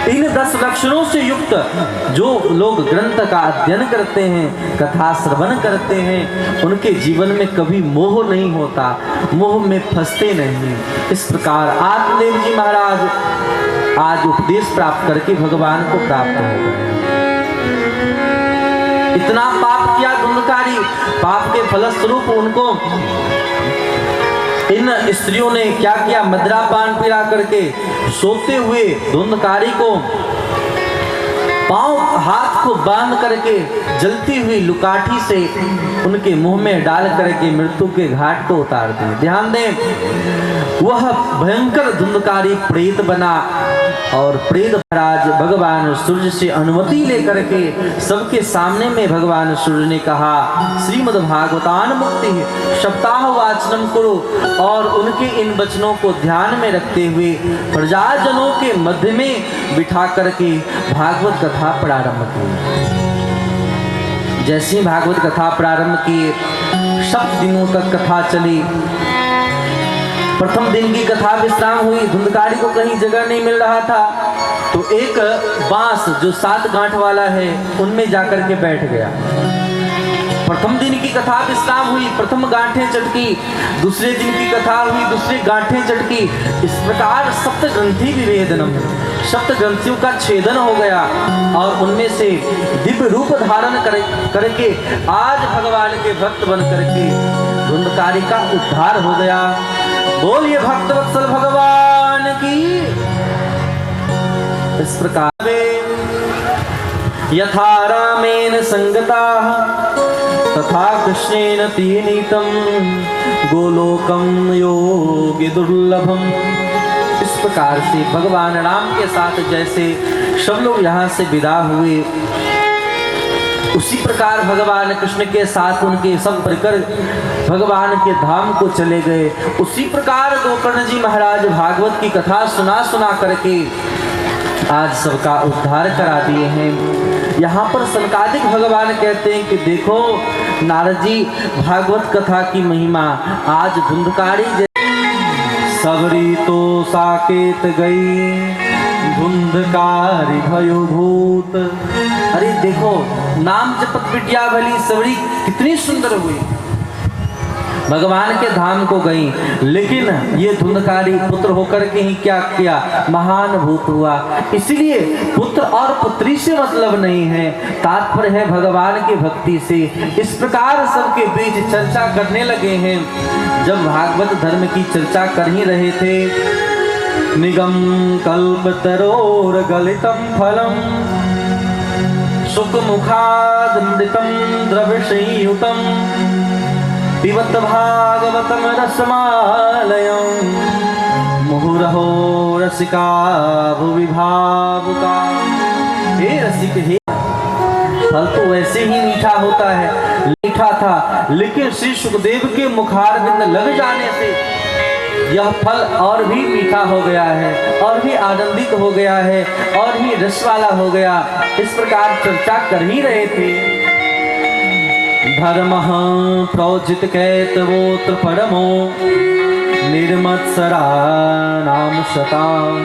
इन 10 लक्षणों से युक्त जो लोग ग्रंथ का अध्ययन करते हैं, कथा श्रवण करते हैं, उनके जीवन में कभी मोह नहीं होता, मोह में फंसते नहीं। इस प्रकार आत्मदेव जी महाराज आज उपदेश प्राप्त करके भगवान को प्राप्त हो गए। इतना पाप किया धुंधकारी, पाप के फलस्वरूप उनको इन स्त्रियों ने क्या किया, मदिरा पान पिला करके सोते हुए धुंधकारी को पांव हाथ को बांध करके जलती हुई लुकाठी से उनके मुंह में डाल करके मृत्यु के घाट को उतार दिए। ध्यान दें, वह भयंकर धुंधकारी प्रेत बना और प्रेत महाराज भगवान सूर्य से अनुमति लेकर के सबके सामने में भगवान सूर्य ने कहा, श्रीमद् भागवतान मुक्ति सप्ताह वाचनम करो, और उनके इन वचनों को ध्यान में रखते हुए प्रजाजनों के मध्य में बिठा करके भागवत कथा प्रारंभ की। जैसे ही भागवत कथा प्रारंभ की, 7 दिनों तक कथा चली। प्रथम दिन की कथा विश्राम हुई, धुंधकारी को कहीं जगह नहीं मिल रहा था, तो एक बांस जो 7 गांठ वाला है उनमें जाकर के बैठ गया। प्रथम दिन की कथा विश्राम हुई, प्रथम गांठें चटकी, दूसरे दिन की कथा हुई, दूसरी गांठें चटकी। इस प्रकार सप्तग्रंथि विभेदनम, 7 ग्रंथियों का छेदन हो गया और उनमें से दिव्य रूप धारण करके आज भगवान के भक्त बन करके धुंधकारी का उद्धार हो गया। बोलिए भक्तवत्सल भगवान की। इस प्रकार यथा रामेण संगताः तथा कृष्णेन तीनीतम गोलोकम योगी दुर्लभम। इस प्रकार से भगवान राम के साथ जैसे सब लोग यहाँ से विदा हुए, उसी प्रकार भगवान कृष्ण के साथ उनके सब परिकर भगवान के धाम को चले गए। उसी प्रकार गोकर्ण जी महाराज भागवत की कथा सुना करके आज सबका उद्धार करा दिए हैं। यहाँ पर सनकादिक भगवान कहते हैं कि देखो नारद जी, भागवत कथा की महिमा आज धुंधकारी सबरी तो साकेत गई धुंधकारी भयो भूत। अरे देखो, नाम जपत बिटिया भली सबरी कितनी सुंदर हुई, भगवान के धाम को गई, लेकिन ये धुंधकारी पुत्र होकर के ही क्या किया, महान भूत हुआ। इसलिए पुत्र और पुत्री से मतलब नहीं है, तात्पर्य है भगवान की भक्ति से। इस प्रकार सबके बीच चर्चा करने लगे हैं। जब भागवत धर्म की चर्चा कर ही रहे थे, निगम कल्पतरोर गलितम फलम सुख मुखादमृतम द्रव्य संयुतम पिबत भागवतम रसमालयं मुहुरहो रसिका भुवि भावुका। हे रसिक, हे फल तो वैसे ही मीठा होता है, मीठा था, लेकिन श्री सुखदेव के मुखारविंद लग जाने से यह फल और भी मीठा हो गया है, और भी आनंदित हो गया है, और भी रस वाला हो गया। इस प्रकार चर्चा कर ही रहे थे। धर्म प्रोजित कैतवोत्र परमो निर्मत्सरा नाम शताम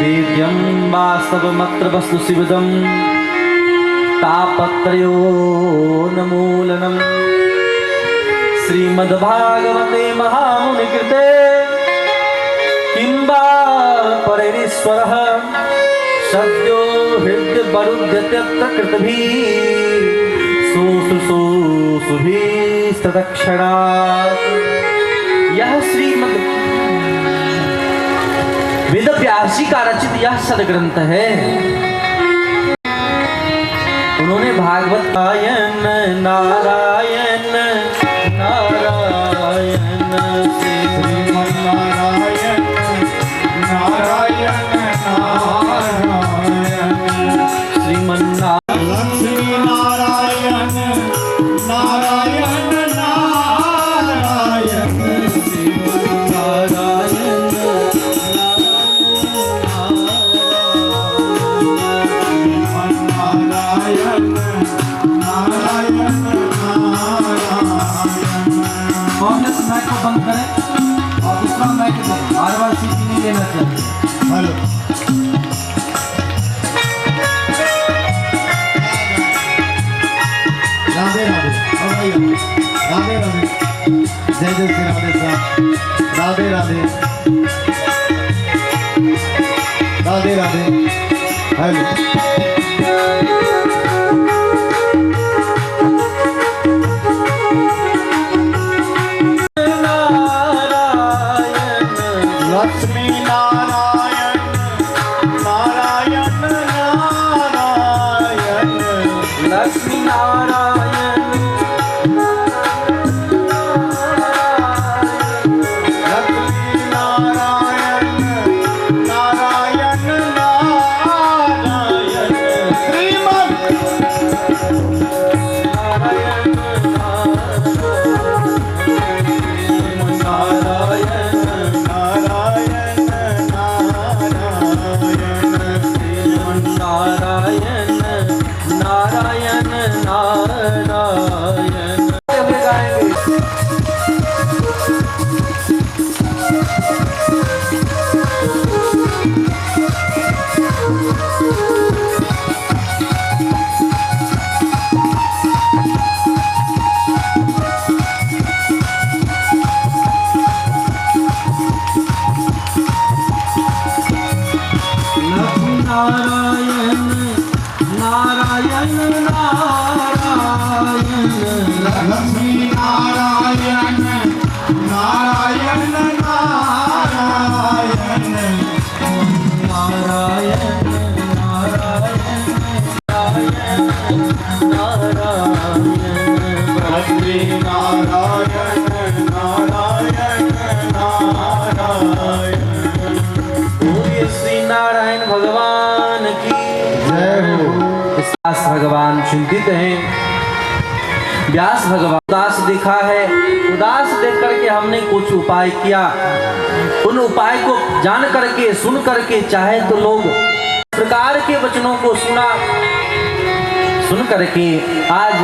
वेद्यम वास्तव मत्र वस्तु शिवदम तापत्रयो नमूलनम। श्रीमद्भागवते महामुनि कृते किंबा परेश्वरः सद्यो हृदय वरुध्यते कृतभिः यह श्रीमद् वेद व्यासी का रचित यह सदग्रंथ है। उन्होंने भागवत नारायण नारायण नारायण श्रीमन्नारायण नारायण नारायण श्रीमन्नारायण नारायण नारायण माइक को बंद करें और दूसरा माइक दें, बार-बार सीटी नहीं लेना चाहिए। हेलो। राधे राधे। हरि लक्ष्मी नारायण नारायण नारायण लक्ष्मी नारायण लक्ष्मी नारायण नारायण नारायण श्रीमन नारायण नारायण नारायण अभी गाएंगे। नारायण नारायण नारायण लक्ष्मी नारायण नारायण नारायण नारायण लक्ष्मी नारायण नारायण नारायण। बोलिए श्री नारायण भगवान की जय हो। व्यास भगवान चिंतित हैं। व्यास भगवान उदास देखा है, उदास देख करके हमने कुछ उपाय किया। उन उपाय को जान करके सुन करके चाहे तो लोग प्रकार के वचनों को सुन करके आज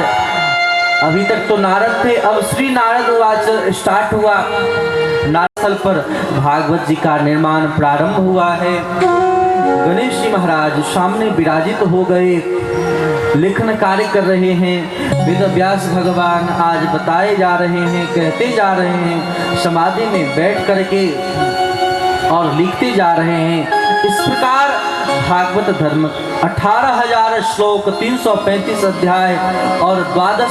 अभी तक तो नारद थे, अब श्री नारद वाच स्टार्ट हुआ। नारद स्थल पर भागवत जी का निर्माण प्रारंभ हुआ है। गणेश जी महाराज सामने विराजित हो गए, लेखन कार्य कर रहे हैं। वेद व्यास भगवान आज बताए जा रहे हैं, कहते जा रहे हैं, समाधि में बैठ करके और लिखते जा रहे हैं। इस प्रकार भागवत धर्म 18,000 श्लोक, 335 अध्याय और 12